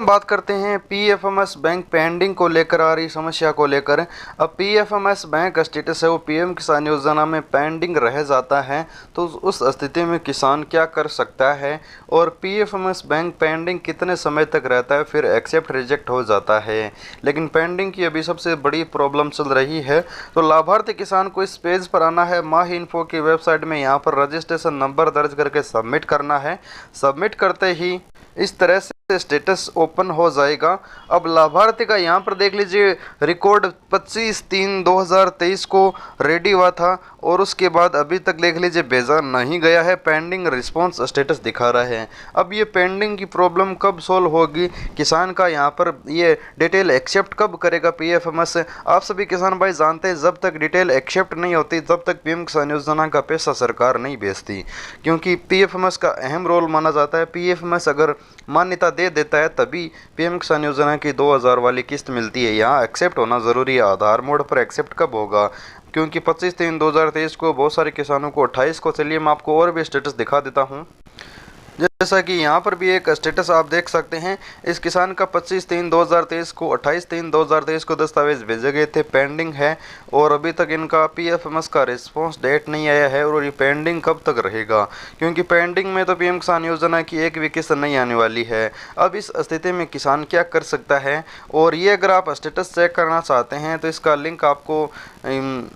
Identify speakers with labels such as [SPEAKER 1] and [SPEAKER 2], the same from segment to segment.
[SPEAKER 1] बात करते हैं पीएफएमएस बैंक पेंडिंग को लेकर आ रही समस्या को लेकर। अब पीएफएमएस बैंक स्टेटस है वो पीएम किसान योजना में पेंडिंग रह जाता है, तो उस स्थिति में किसान क्या कर सकता है और पीएफएमएस बैंक पेंडिंग कितने समय तक रहता है, फिर एक्सेप्ट रिजेक्ट हो जाता है। लेकिन पेंडिंग की अभी सबसे बड़ी प्रॉब्लम चल रही है। तो लाभार्थी किसान को इस पेज पर आना है, माही इन्फो की वेबसाइट में यहाँ पर रजिस्ट्रेशन नंबर दर्ज करके सबमिट करना है। सबमिट करते ही इस तरह से स्टेटस ओपन हो जाएगा। अब लाभार्थी का यहाँ पर देख लीजिए रिकॉर्ड 25/3/2023 को रेडी हुआ था और उसके बाद अभी तक देख लीजिए भेजा नहीं गया है, पेंडिंग रिस्पांस स्टेटस दिखा रहा है। अब ये पेंडिंग की प्रॉब्लम कब सॉल्व होगी, किसान का यहाँ पर ये डिटेल एक्सेप्ट कब करेगा पीएफएमएस। आप सभी किसान भाई जानते हैं जब तक डिटेल एक्सेप्ट नहीं होती तब तक पीएम किसान योजना का पैसा सरकार नहीं भेजती, क्योंकि पीएफएमएस का अहम रोल माना जाता है। पीएफएमएस अगर मान्यता दे देता है तभी पीएम किसान योजना की 2000 वाली किस्त मिलती है। यहाँ एक्सेप्ट होना ज़रूरी है। आधार मोड पर एक्सेप्ट कब होगा, क्योंकि 25/3/2023 को बहुत सारे किसानों को 28 को, चलिए मैं आपको और भी स्टेटस दिखा देता हूँ। जैसा कि यहाँ पर भी एक स्टेटस आप देख सकते हैं, इस किसान का 25/3/2023 को 28/3/2023 को दस्तावेज भेजे गए थे, पेंडिंग है और अभी तक इनका पीएफएमएस का रिस्पांस डेट नहीं आया है। और ये पेंडिंग कब तक रहेगा, क्योंकि पेंडिंग में तो पीएम किसान योजना की एक भी किस्त नहीं आने वाली है। अब इस स्थिति में किसान क्या कर सकता है, और ये अगर आप स्टेटस चेक करना चाहते हैं तो इसका लिंक आपको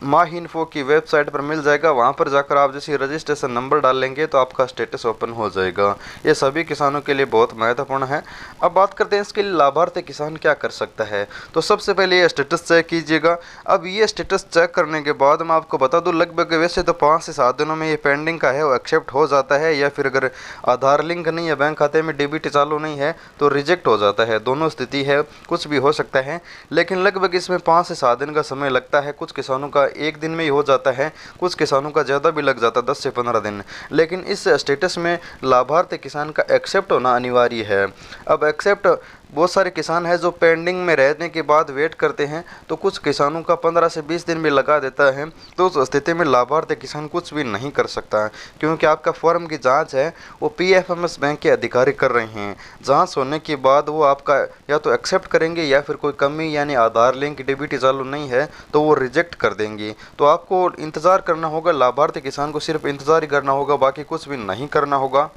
[SPEAKER 1] माही इन्फो की वेबसाइट पर मिल जाएगा। वहाँ पर जाकर आप जैसे रजिस्ट्रेशन नंबर डालेंगे तो आपका स्टेटस ओपन हो जाएगा। ये सभी किसानों के लिए बहुत महत्वपूर्ण है। अब बात करते हैं इसके लिए लाभार्थी किसान क्या कर सकता है। तो सबसे पहले ये स्टेटस चेक कीजिएगा। अब ये स्टेटस चेक करने के बाद मैं आपको बता दूं, लगभग वैसे तो 5 से 7 दिनों में ये पेंडिंग का है वो एक्सेप्ट हो जाता है, या फिर अगर आधार लिंक नहीं है, बैंक खाते में डीबीटी चालू नहीं है तो रिजेक्ट हो जाता है। दोनों स्थिति है, कुछ भी हो सकता है। लेकिन लगभग इसमें 5 से 7 दिन का समय लगता है। कुछ किसानों का एक दिन में ही हो जाता है, कुछ किसानों का ज़्यादा भी लग जाता है, 10 से 15 दिन। लेकिन इस स्टेटस में लाभार्थी किसान का एक्सेप्ट होना अनिवार्य है। अब एक्सेप्ट बहुत सारे किसान हैं जो पेंडिंग में रहने के बाद वेट करते हैं, तो कुछ किसानों का 15 से 20 दिन भी लगा देता है। तो उस स्थिति में लाभार्थी किसान कुछ भी नहीं कर सकता है, क्योंकि आपका फॉर्म की जांच है वो पीएफएमएस बैंक के अधिकारी कर रहे हैं। जांच होने के बाद वो आपका या तो एक्सेप्ट करेंगे, या फिर कोई कमी यानी आधार लिंक डीबीटी चालू नहीं है तो वो रिजेक्ट कर देंगे। तो आपको इंतज़ार करना होगा, लाभार्थी किसान को सिर्फ इंतज़ार ही करना होगा, बाकी कुछ भी नहीं करना होगा।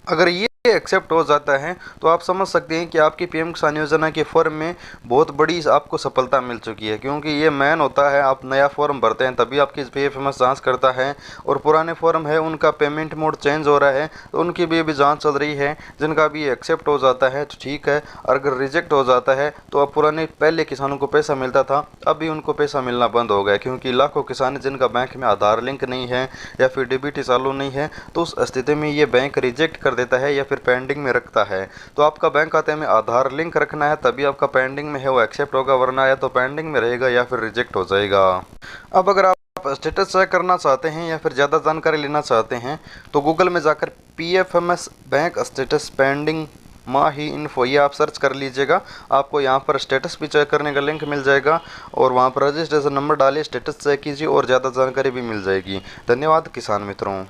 [SPEAKER 1] अगर ये एक्सेप्ट हो जाता है तो आप समझ सकते हैं कि आपकी पीएम किसान योजना के फॉर्म में बहुत बड़ी आपको सफलता मिल चुकी है, क्योंकि ये मेन होता है आप नया फॉर्म भरते हैं तभी आपकी पीएफएमएस जांच करता है, और पुराने फॉर्म है उनका पेमेंट मोड चेंज हो रहा है तो उनकी भी अभी जांच चल रही है। जिनका भी एक्सेप्ट हो जाता है तो ठीक है, और अगर रिजेक्ट हो जाता है तो अब पुराने पहले किसानों को पैसा मिलता था, अभी उनको पैसा मिलना बंद हो गया, क्योंकि लाखों किसान जिनका बैंक में आधार लिंक नहीं है या फिर डीबीटी चालू नहीं है, तो उस स्थिति में ये बैंक रिजेक्ट कर देता है या फिर पेंडिंग में रखता है। तो आपका बैंक खाते में आधार लिंक रखना है तभी आपका पेंडिंग में है वो एक्सेप्ट होगा, वरना या तो पेंडिंग में रहेगा या फिर रिजेक्ट हो जाएगा। अब अगर आप स्टेटस चेक करना चाहते हैं या फिर ज़्यादा जानकारी लेना चाहते हैं तो गूगल में जाकर पीएफएमएस बैंक स्टेटस पेंडिंग माही इन्फो ये आप सर्च कर लीजिएगा। आपको यहाँ पर स्टेटस भी चेक करने का लिंक मिल जाएगा, और वहाँ पर रजिस्ट्रेशन नंबर डालिए, स्टेटस चेक कीजिए और ज़्यादा जानकारी भी मिल जाएगी। धन्यवाद किसान मित्रों।